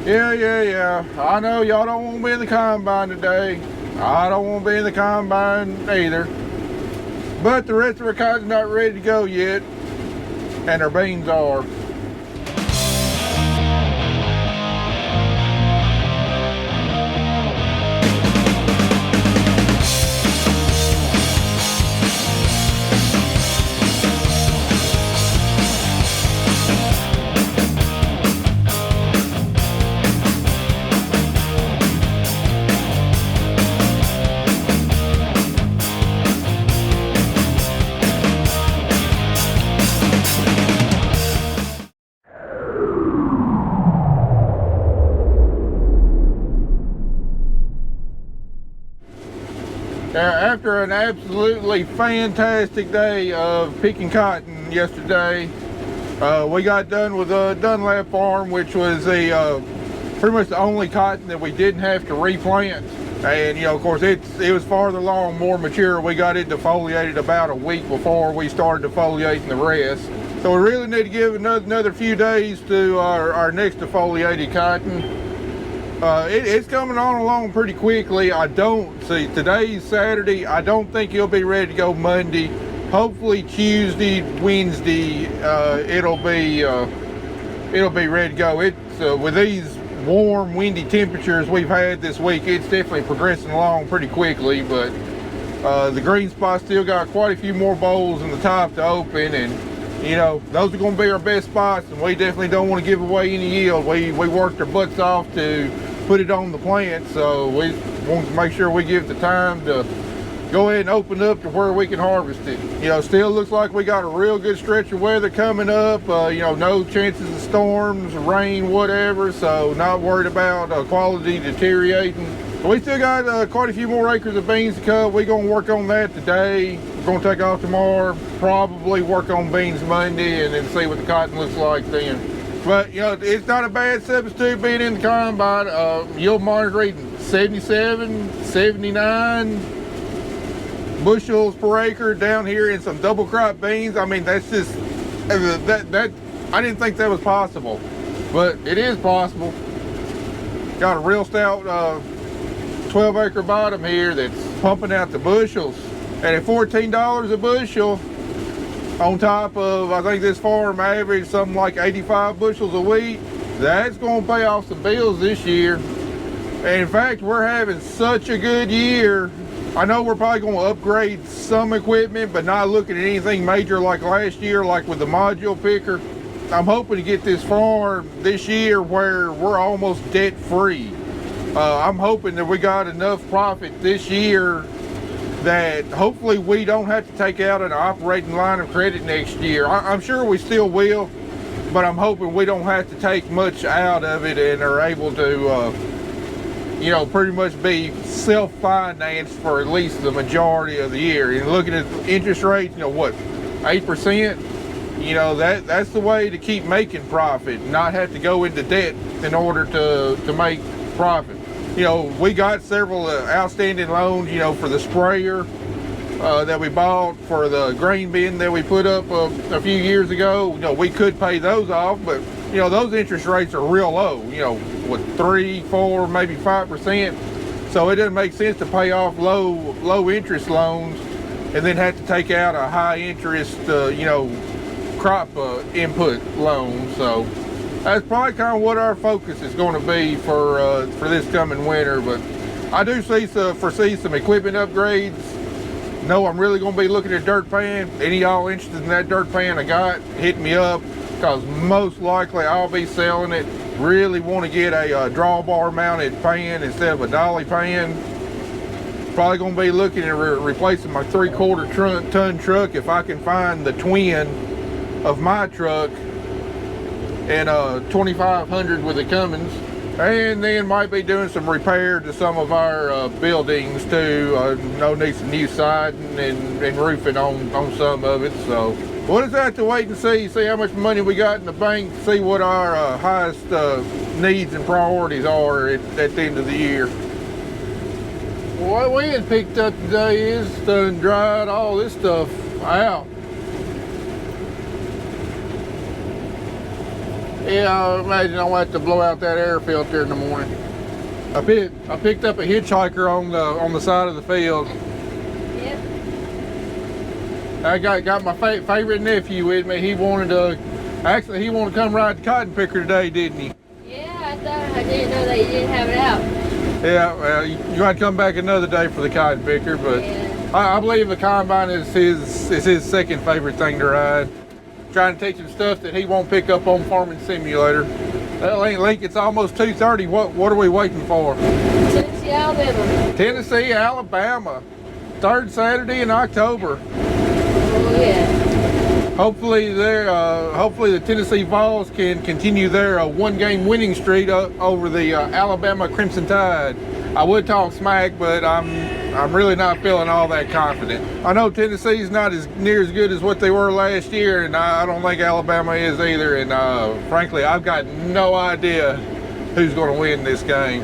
Yeah. I know y'all don't want to be in the combine today. I don't want to be in the combine either. But the rest of our cotton's not ready to go yet. And our beans are. After an absolutely fantastic day of picking cotton yesterday, we got done with Dunlap Farm, which was pretty much the only cotton that we didn't have to replant. And of course it was farther along, more mature. We got it defoliated about a week before we started defoliating the rest. So we really need to give another few days to our next defoliated cotton. It's coming on along pretty quickly. Today's Saturday. I don't think it'll be ready to go Monday. Hopefully Tuesday, Wednesday, it'll be ready to go. It's with these warm, windy temperatures we've had this week, it's definitely progressing along pretty quickly. But the green spot still got quite a few more bowls in the top to open, and those are going to be our best spots, and we definitely don't want to give away any yield. We worked our butts off to put it on the plant, so we want to make sure we give the time to go ahead and open up to where we can harvest it. Still looks like we got a real good stretch of weather coming up. No chances of storms, rain, whatever, so not worried about quality deteriorating. We still got quite a few more acres of beans to cut. We're going to work on that today. We're going to take off tomorrow, probably work on beans Monday, and then see what the cotton looks like then. But it's not a bad substitute being in the combine. Yield monitor reading 77, 79 bushels per acre down here in some double crop beans. I mean, that's just that I didn't think that was possible, but it is possible. Got a real stout 12 acre bottom here that's pumping out the bushels, and at $14 a bushel, on top of, I think this farm average something like 85 bushels a week, that's going to pay off some bills this year. And in fact, we're having such a good year. I know we're probably going to upgrade some equipment, but not looking at anything major like last year, like with the module picker. I'm hoping to get this farm this year where we're almost debt free. I'm hoping that we got enough profit this year that hopefully we don't have to take out an operating line of credit next year. I'm sure we still will, but I'm hoping we don't have to take much out of it and are able to pretty much be self-financed for at least the majority of the year. And looking at interest rates, 8%, that's the way to keep making profit, not have to go into debt in order to make profit. We got several outstanding loans, for the sprayer that we bought, for the grain bin that we put up a few years ago. We could pay those off, but those interest rates are real low, with 3, 4, maybe 5%. So it doesn't make sense to pay off low interest loans and then have to take out a high interest crop input loan. So that's probably kind of what our focus is going to be for this coming winter. But I do foresee some equipment upgrades. I'm really going to be looking at dirt pan. Any of y'all interested in that dirt pan I got, hit me up, because most likely I'll be selling it. Really want to get a drawbar mounted pan instead of a dolly pan. Probably going to be looking at replacing my 3/4 ton truck if I can find the twin of my truck, and 2500 with the Cummins. And then might be doing some repair to some of our buildings too. Need some new siding and roofing on some of it. So we'll just have to wait and see how much money we got in the bank, see what our highest needs and priorities are at the end of the year. What we had picked up today is done dried all this stuff out. Yeah, I imagine I'll have to blow out that air filter in the morning. I picked up a hitchhiker on the side of the field. Yep. I got my favorite nephew with me. He wanted to come ride the cotton picker today, didn't he? Yeah, I didn't know that you didn't have it out. Yeah, well, you might come back another day for the cotton picker, but Yeah. I believe the combine is his second favorite thing to ride. Trying to teach him stuff that he won't pick up on Farming Simulator. Well, Link, it's almost 2:30. What are we waiting for? Tennessee, Alabama. Tennessee, Alabama. Third Saturday in October. Oh yeah. Hopefully the Tennessee Vols can continue their one-game winning streak over the Alabama Crimson Tide. I would talk smack, but I'm really not feeling all that confident. I know Tennessee's not near as good as what they were last year, and I don't think Alabama is either. And frankly, I've got no idea who's going to win this game.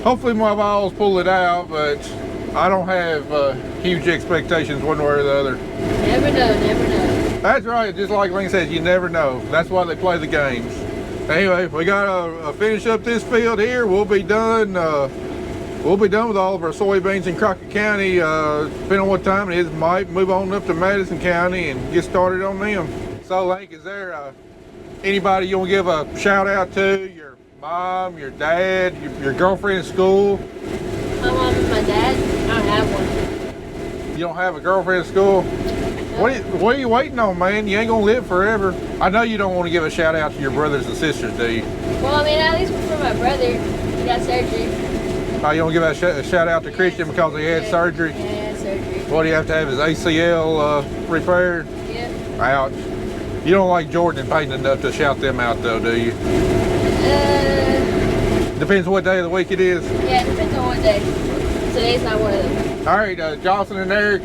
Hopefully my Vols pull it out, but I don't have huge expectations one way or the other. Never know, never know. That's right, just like Link says, you never know. That's why they play the games. Anyway, we got to finish up this field here. We'll be done. We'll be done with all of our soybeans in Crockett County. Depending on what time it is, might move on up to Madison County and get started on them. So, Link, is there anybody you want to give a shout out to? Your mom, your dad, your girlfriend at school? My mom and my dad. I don't have one. You don't have a girlfriend at school? What are you waiting on, man? You ain't gonna live forever. I know you don't want to give a shout out to your brothers and sisters, do you? Well, I mean, at least for my brother, he got surgery. Oh, you want to give a shout out to Christian because he had surgery? Yeah, he had surgery. What do you have to have his ACL repaired? Yep. Ouch. You don't like Jordan and Peyton enough to shout them out, though, do you? Depends what day of the week it is. Yeah, it depends on what day. Today's not one of them. All right, Jocelyn and Eric,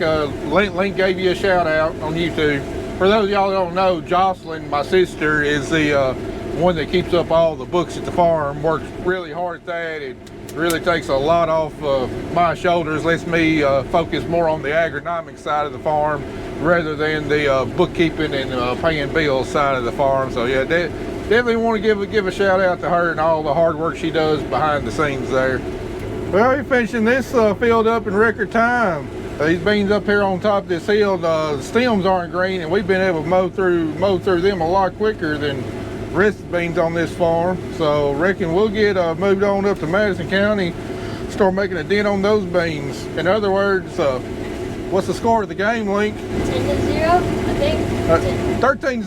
Link gave you a shout out on YouTube. For those of y'all that don't know, Jocelyn, my sister, is the one that keeps up all the books at the farm, works really hard at that. It really takes a lot off my shoulders, lets me focus more on the agronomic side of the farm rather than the bookkeeping and paying bills side of the farm. So yeah, definitely want to give a shout out to her and all the hard work she does behind the scenes there. Well, we're finishing this field up in record time. These beans up here on top of this hill, the stems aren't green, and we've been able to mow through them a lot quicker than the rest of the beans on this farm. So reckon we'll get moved on up to Madison County, start making a dent on those beans. In other words, what's the score of the game, Link? 10-0, I think. 13-0.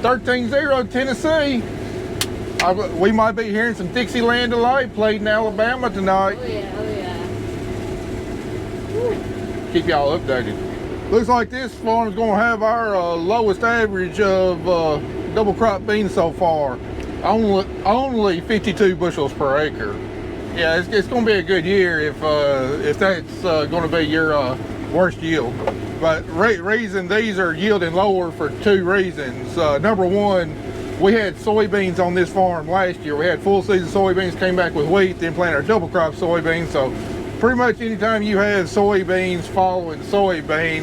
13-0. 13-0 Tennessee. We might be hearing some Dixieland Delight played in Alabama tonight. Oh yeah, oh yeah. Keep y'all updated. Looks like this farm's gonna have our lowest average of double crop beans so far. Only 52 bushels per acre. Yeah, it's gonna be a good year if that's gonna be your worst yield. But reason these are yielding lower for two reasons. Number one, we had soybeans on this farm last year. We had full season soybeans, came back with wheat, then planted our double crop soybeans. So pretty much anytime you have soybeans following soybean,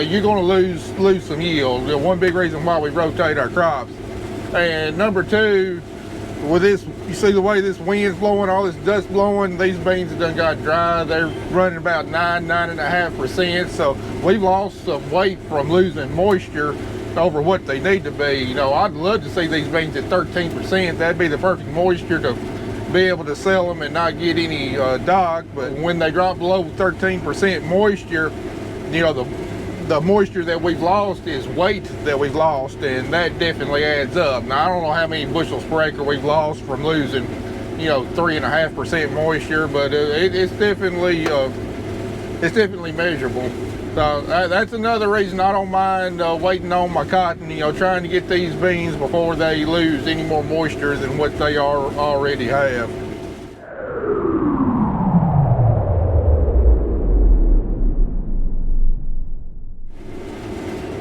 you're going to lose some yield. One big reason why we rotate our crops. And number two, with this, you see the way this wind's blowing, all this dust blowing, these beans have done got dry. They're running about 9.5%. So we've lost some weight from losing moisture over what they need to be. I'd love to see these beans at 13%. That'd be the perfect moisture to be able to sell them and not get any dog. But when they drop below 13% moisture, the moisture that we've lost is weight that we've lost, and that definitely adds up. Now I don't know how many bushels per acre we've lost from losing 3.5% moisture, but it's definitely measurable. So that's another reason I don't mind waiting on my cotton, trying to get these beans before they lose any more moisture than what they already have.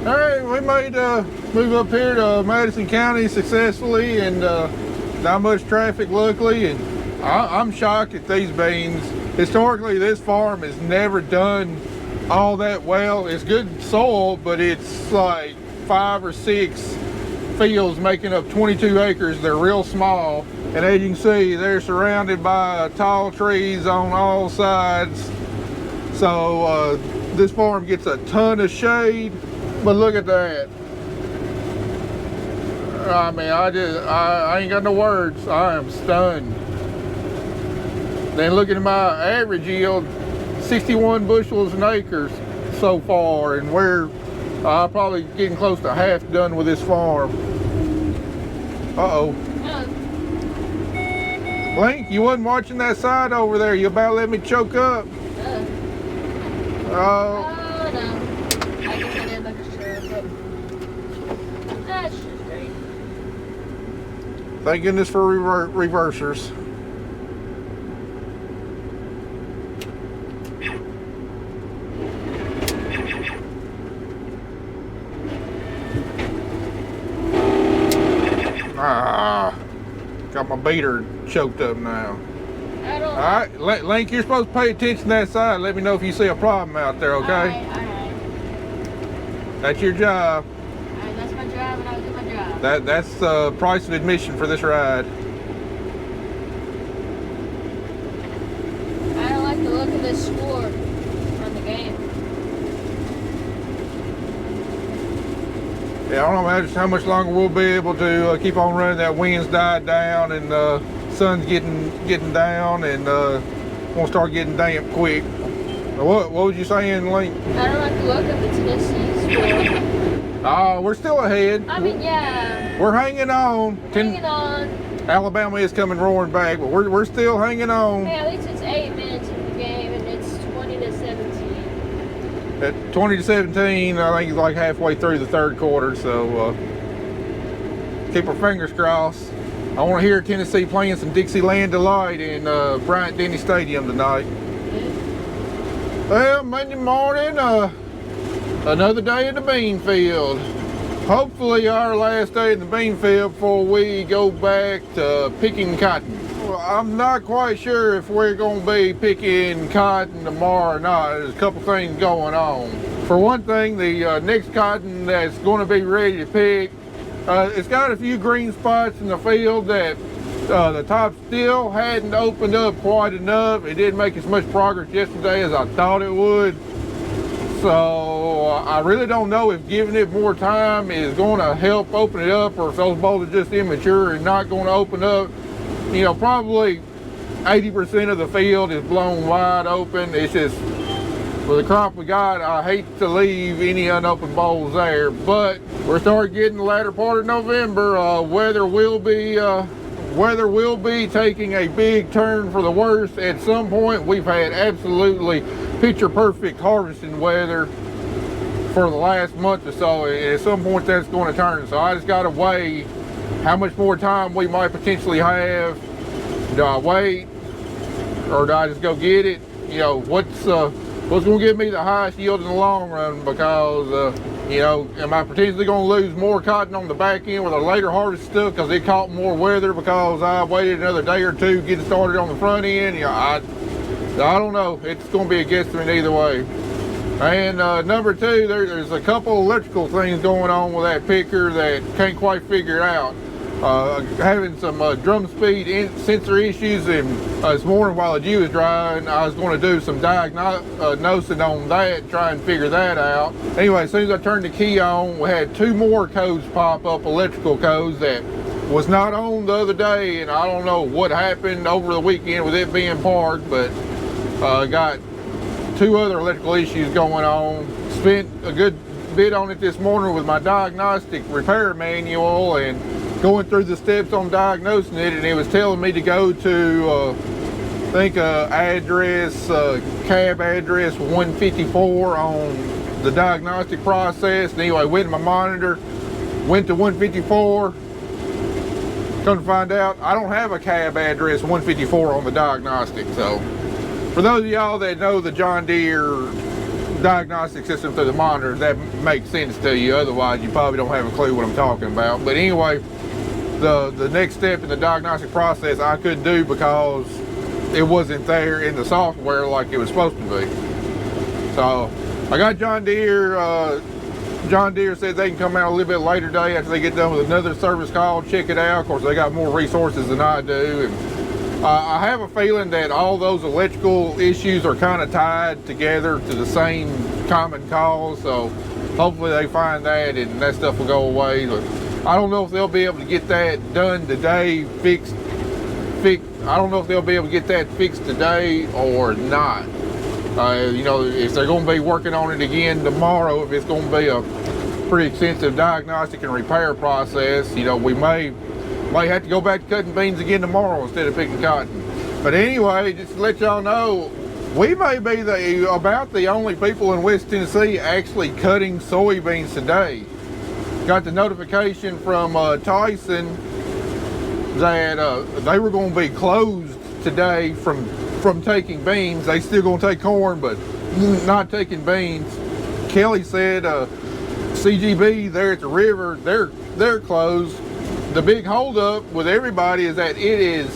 All right, we made move up here to Madison County successfully, and not much traffic luckily, and I'm shocked at these beans. Historically, this farm has never done all that well. It's good soil, but it's like 5 or 6 fields making up 22 acres. They're real small, and as you can see, they're surrounded by tall trees on all sides. So this farm gets a ton of shade. But look at that. I mean, I ain't got no words. I am stunned. Then looking at my average yield, 61 bushels an acre so far, and we're probably getting close to half done with this farm. Uh-oh. Link, you wasn't watching that side over there. You about let me choke up. Oh, no. I guess I did like a sure, but that's just great. Thank goodness for reversers. Got my beater choked up now. All right, Link, you're supposed to pay attention to that side. Let me know if you see a problem out there, okay? All right. That's your job. All right, that's my job, and I'll do my job. That's the price of admission for this ride. I don't like the look of this score on the game. Yeah, I don't know how much longer we'll be able to keep on running. That wind's died down, and sun's getting down, and won't start getting damp quick. What was you saying, Link? I don't like the look of the Tennessee score. We're still ahead. I mean, yeah. We're hanging on. Hanging on. Alabama is coming roaring back, but we're still hanging on. Hey, at least it's 8 minutes in the game, and it's 20 to 17. At 20 to 17, I think it's like halfway through the third quarter, so keep our fingers crossed. I want to hear Tennessee playing some Dixieland Delight in Bryant-Denny Stadium tonight. Well, Monday morning, another day in the bean field. Hopefully our last day in the bean field before we go back to picking cotton. Well, I'm not quite sure if we're going to be picking cotton tomorrow or not. There's a couple things going on. For one thing, the next cotton that's going to be ready to pick, it's got a few green spots in the field that the top still hadn't opened up quite enough. It didn't make as much progress yesterday as I thought it would. So I really don't know if giving it more time is going to help open it up, or if those bolls are just immature and not going to open up. You know, probably 80% of the field is blown wide open. It's just, with the crop we got, I hate to leave any unopened bowls there. But we're starting getting the latter part of November. Weather will be taking a big turn for the worse at some point. We've had absolutely picture perfect harvesting weather for the last month or so, and at some point that's going to turn. So I just got to weigh how much more time we might potentially have. Do I wait, or do I just go get it? You know, what's going to give me the highest yield in the long run? Because you know, am I potentially going to lose more cotton on the back end with a later harvest stuff because it caught more weather because I waited another day or two to get it started on the front end? You know, I don't know. It's going to be a guesstimate either way. And number two, there's a couple electrical things going on with that picker that can't quite figure it out. Having some drum speed sensor issues, and this morning while the dew was drying, I was going to do some diagnosing on that, try and figure that out. Anyway, as soon as I turned the key on, we had two more codes pop up, electrical codes that was not on the other day, and I don't know what happened over the weekend with it being parked, but got two other electrical issues going on. Spent a good bit on it this morning with my diagnostic repair manual and going through the steps on diagnosing it, and it was telling me to go to I think address cab address 154 on the diagnostic process. And anyway, went to my monitor, went to 154. Come to find out, I don't have a cab address 154 on the diagnostic. So for those of y'all that know the John Deere diagnostic system through the monitor, that makes sense to you. Otherwise, you probably don't have a clue what I'm talking about. But anyway, the next step in the diagnostic process I couldn't do because it wasn't there in the software like it was supposed to be. So I got John Deere John Deere said they can come out a little bit later today after they get done with another service call, check it out. Of course, they got more resources than I do. And I have a feeling that all those electrical issues are kind of tied together to the same common cause. So hopefully they find that and that stuff will go away. But I don't know if they'll be able to get that done today, fixed. I don't know if they'll be able to get that fixed today or not. You know, if they're going to be working on it again tomorrow, if it's going to be a pretty extensive diagnostic and repair process, you know, we may have to go back to cutting beans again tomorrow instead of picking cotton. But anyway, just to let y'all know, we may be about the only people in West Tennessee actually cutting soybeans today. Got the notification from Tyson that they were going to be closed today from taking beans. They still going to take corn, but not taking beans. Kelly said CGB there at the river, they're closed. The big holdup with everybody is that it is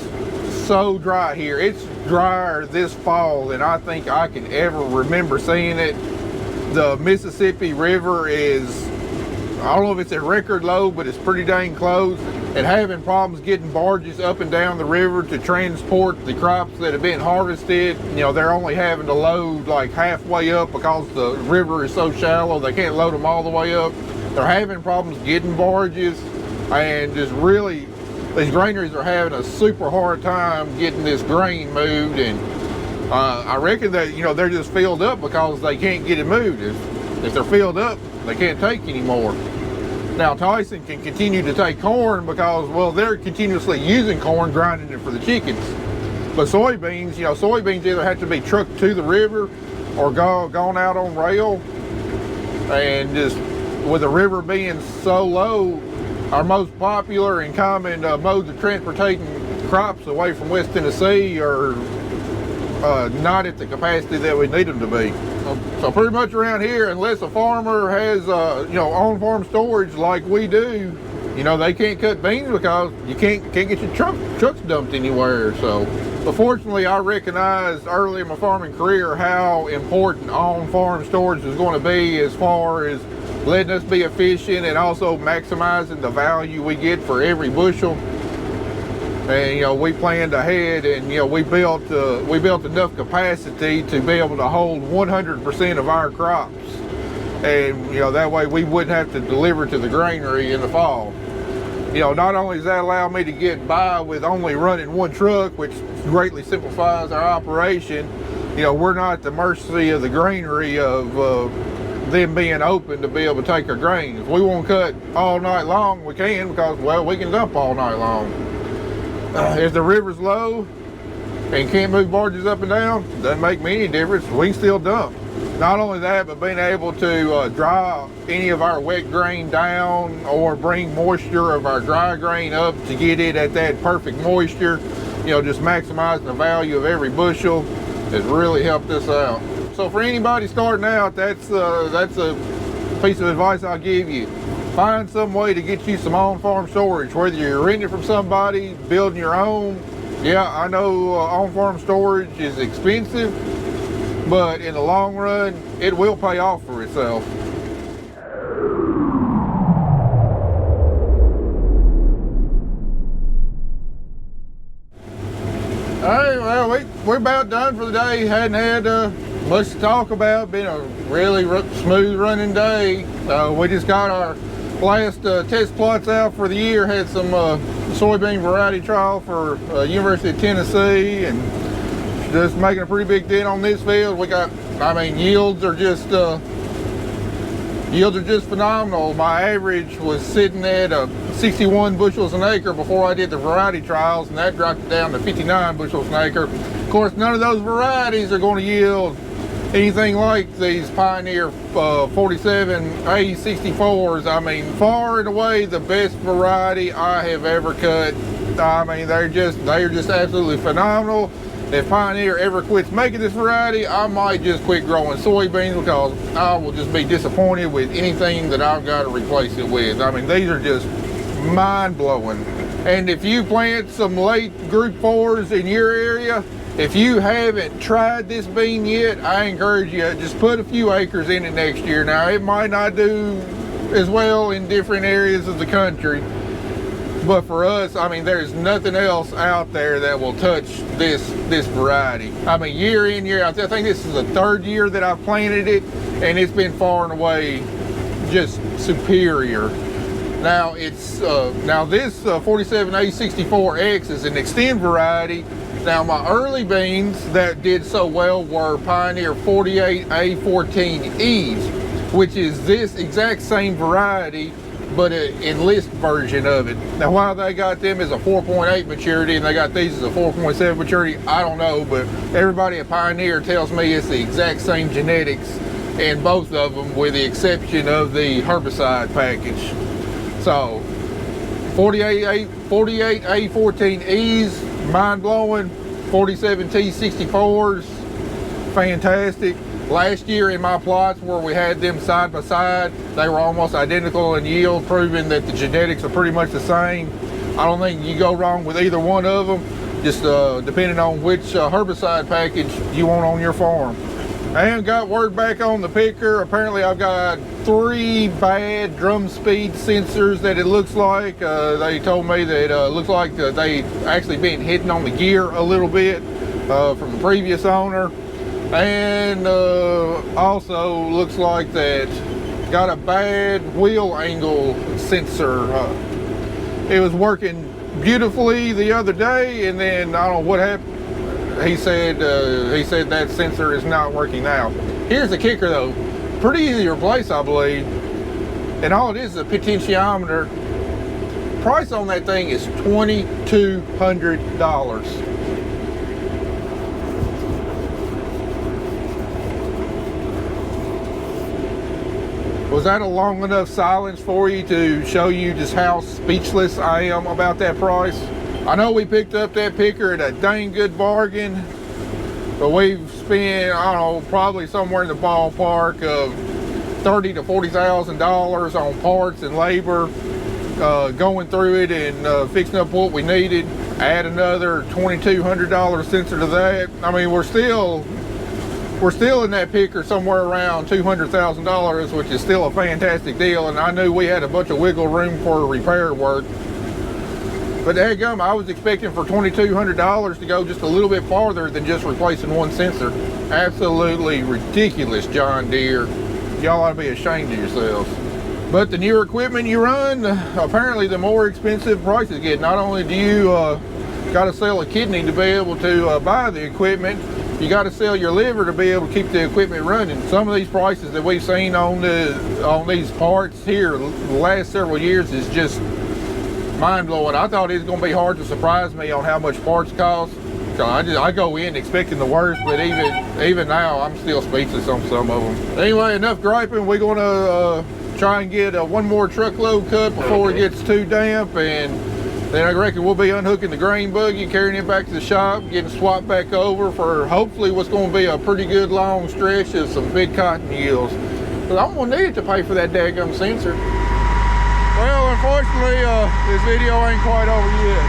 so dry here. It's drier this fall than I think I can ever remember seeing it. The Mississippi River is, I don't know if it's at record low, but it's pretty dang close. And having problems getting barges up and down the river to transport the crops that have been harvested. You know, they're only having to load like halfway up because the river is so shallow. They can't load them all the way up. They're having problems getting barges, and just really, these granaries are having a super hard time getting this grain moved. And I reckon that, you know, they're just filled up because they can't get it moved. If they're filled up, they can't take anymore. Now Tyson can continue to take corn because, well, they're continuously using corn, grinding it for the chickens. But soybeans, you know, soybeans either have to be trucked to the river or gone out on rail. And just with the river being so low, our most popular and common modes of transporting crops away from West Tennessee are not at the capacity that we need them to be. So pretty much around here, unless a farmer has, you know, on-farm storage like we do, you know, they can't cut beans because you can't get your trucks dumped anywhere. So, but fortunately, I recognized early in my farming career how important on-farm storage is going to be as far as letting us be efficient and also maximizing the value we get for every bushel. And, you know, we planned ahead, and, you know, we built enough capacity to be able to hold 100% of our crops. And, you know, that way we wouldn't have to deliver to the granary in the fall. You know, not only does that allow me to get by with only running one truck, which greatly simplifies our operation, you know, we're not at the mercy of the granary of them being open to be able to take our grain. If we want to cut all night long, we can, because, well, we can dump all night long. If the river's low and can't move barges up and down, doesn't make me any difference. We can still dump. Not only that, but being able to dry any of our wet grain down or bring moisture of our dry grain up to get it at that perfect moisture, you know, just maximizing the value of every bushel has really helped us out. So for anybody starting out, that's a piece of advice I'll give you. Find some way to get you some on-farm storage, whether you're renting from somebody, building your own. Yeah, I know on-farm storage is expensive, but in the long run, it will pay off for itself. All right, well, we're about done for the day. Hadn't had much to talk about. Been a really smooth running day. We just got our last test plots out for the year. Had some soybean variety trial for University of Tennessee, and just making a pretty big dent on this field. We got, I mean, yields are just phenomenal. My average was sitting at 61 bushels an acre before I did the variety trials, and that dropped it down to 59 bushels an acre. Of course, none of those varieties are going to yield anything like these Pioneer 47A64s. I mean, far and away the best variety I have ever cut. I mean, they are just absolutely phenomenal. If Pioneer ever quits making this variety, I might just quit growing soybeans, because I will just be disappointed with anything that I've got to replace it with. I mean, these are just mind-blowing. And if you plant some late group 4s in your area, if you haven't tried this bean yet, I encourage you, just put a few acres in it next year. Now, it might not do as well in different areas of the country. But for us, I mean, there's nothing else out there that will touch this variety. I mean, year in, year out. I think this is the 3rd year that I've planted it, and it's been far and away just superior. Now it's this 47A64X is an extend variety. Now my early beans that did so well were Pioneer 48A14Es, which is this exact same variety, but an enlist version of it. Now why they got them as a 4.8 maturity and they got these as a 4.7 maturity, I don't know, but everybody at Pioneer tells me it's the exact same genetics in both of them, with the exception of the herbicide package. So 48A14Es, mind-blowing. 47T64s, fantastic. Last year in my plots where we had them side by side, they were almost identical in yield, proving that the genetics are pretty much the same. I don't think you go wrong with either one of them, just depending on which herbicide package you want on your farm. And got word back on the picker. Apparently I've got 3 bad drum speed sensors that it looks like. They told me that it looks like they actually been hitting on the gear a little bit from the previous owner. And also looks like that got a bad wheel angle sensor. It was working beautifully the other day, and then I don't know what happened. He said that sensor is not working now. Here's the kicker though, pretty easy to replace, I believe, and all it is a potentiometer. Price on that thing is $2,200. Was that a long enough silence for you to show you just how speechless I am about that price? I know we picked up that picker at a dang good bargain, but we've spent, I don't know, probably somewhere in the ballpark of $30,000 to $40,000 on parts and labor, going through it and fixing up what we needed. Add another $2,200 sensor to that. I mean, we're still in that picker somewhere around $200,000, which is still a fantastic deal. And I knew we had a bunch of wiggle room for repair work. But daggum, I was expecting for $2,200 to go just a little bit farther than just replacing one sensor. Absolutely ridiculous, John Deere. Y'all ought to be ashamed of yourselves. But the newer equipment you run, apparently the more expensive prices get. Not only do you got to sell a kidney to be able to buy the equipment, you got to sell your liver to be able to keep the equipment running. Some of these prices that we've seen on these parts here the last several years is just mind-blowing. I thought it was going to be hard to surprise me on how much parts cost. So I go in expecting the worst, but even now I'm still speechless on some of them. Anyway, enough griping. We're going to try and get one more truckload cut before it gets too damp, and then I reckon we'll be unhooking the grain buggy, carrying it back to the shop, getting swapped back over for hopefully what's going to be a pretty good long stretch of some big cotton yields. But I'm going to need it to pay for that daggum sensor. Well, unfortunately, this video ain't quite over yet.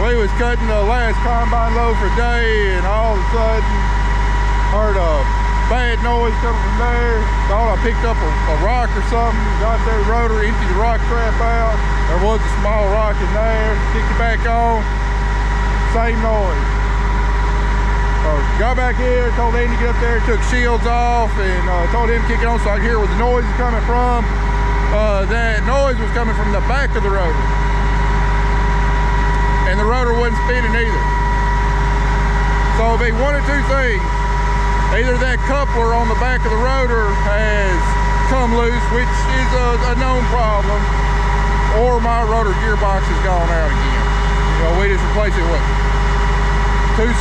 We was cutting the last combine load for the day, and all of a sudden, heard a bad noise coming from there. Thought I picked up a rock or something. Got their rotor, emptied the rock trap out. There was a small rock in there. Kicked it back on. Same noise. Got back here, told Andy to get up there, took shields off, and told him to kick it on so I could hear where the noise is coming from. That noise was coming from the back of the rotor, and the rotor wasn't spinning either. So it'd be one of two things: either that coupler on the back of the rotor has come loose, which is a known problem, or my rotor gearbox has gone out again. You know, we just replaced it what, 3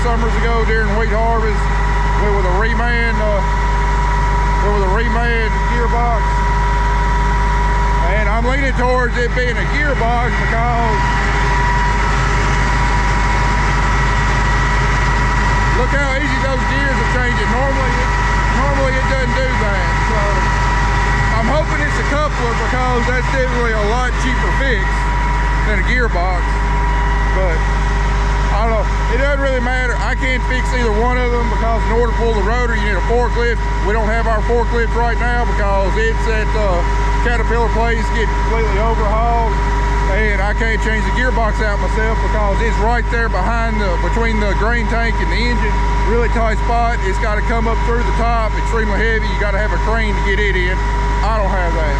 summers ago during wheat harvest. Went with a Reman gearbox. And I'm leaning towards it being a gearbox because look how easy those gears are changing. Normally it doesn't do that. So I'm hoping it's a coupler because that's definitely a lot cheaper fix than a gearbox. But I don't know. It doesn't really matter. I can't fix either one of them because in order to pull the rotor, you need a forklift. We don't have our forklift right now because it's at Caterpillar place getting completely overhauled. And I can't change the gearbox out myself because it's right there behind between the grain tank and the engine. Really tight spot. It's got to come up through the top, extremely heavy. You got to have a crane to get it in. I don't have that.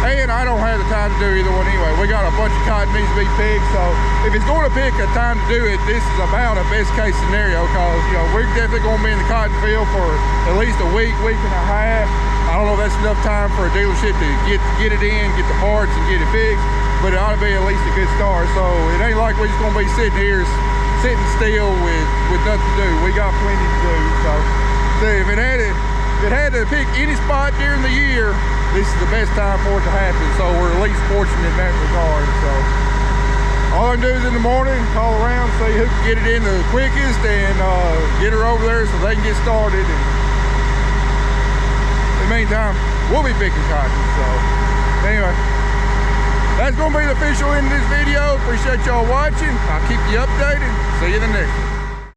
And I don't have the time to do either one anyway. We got a bunch of cotton needs to be picked, so if it's going to pick a time to do it, this is about a best case scenario because, you know, we're definitely going to be in the cotton field for at least a week, week and a half. I don't know if that's enough time for a dealership to get it in, get the parts and get it fixed, but it ought to be at least a good start. So it ain't like we're just going to be sitting here, sitting still with nothing to do. We got plenty to do. So if it had to pick any spot during the year, this is the best time for it to happen. So we're at least fortunate in that regard. So all I can do is in the morning, call around, see who can get it in the quickest and get her over there so they can get started. And in the meantime, we'll be picking cotton. So anyway, that's going to be the official end of this video. Appreciate y'all watching. I'll keep you updated. See you in the next one.